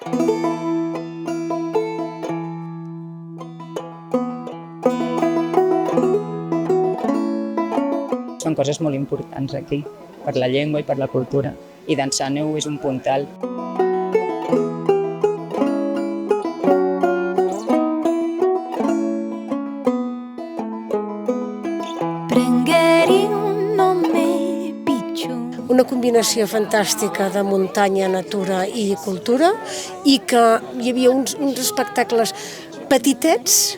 Són coses molt importants aquí, per la llengua i per la cultura, i dansar neu és un puntal. Una combinació fantàstica de muntanya, natura i cultura, i que hi havia uns espectacles petitets,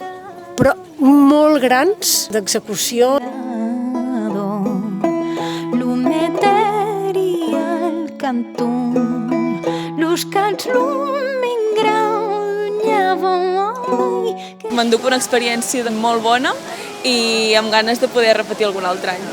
però molt grans d'execució. M'enduc una experiència molt bona i amb ganes de poder repetir algun altre any.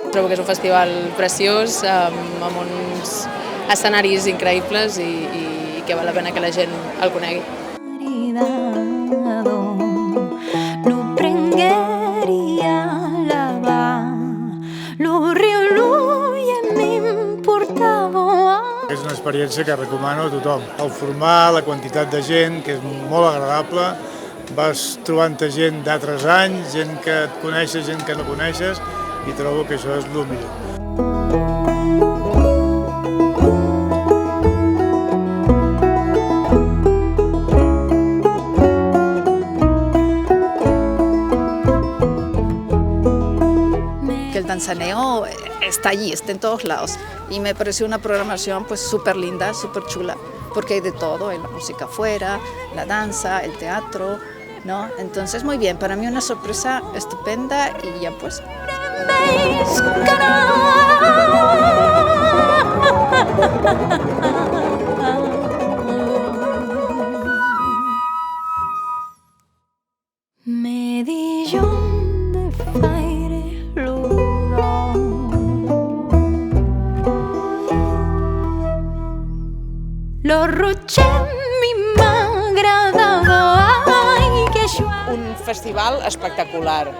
Trobo que és un festival preciós, amb uns escenaris increïbles i que val la pena que la gent el conegui. És una experiència que recomano a tothom. El format, la quantitat de gent, que és molt agradable, vas trobant gent d'altres anys, gent que et coneixes, gent que no coneixes, i trobo que això és el millor. El danzaneo está allí, está en todos lados y me pareció una programación pues súper linda, súper chula, porque hay de todo, hay la música afuera, la danza, el teatro, ¿no? Entonces muy bien, para mí una sorpresa estupenda y ya pues. Un festival espectacular,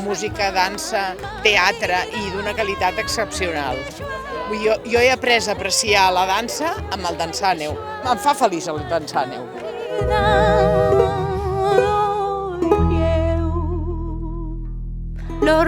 música, dansa, teatre i d'una qualitat excepcional. Jo he après a apreciar la dansa amb el dansar a neu. Em fa feliç el dansar a neu. Los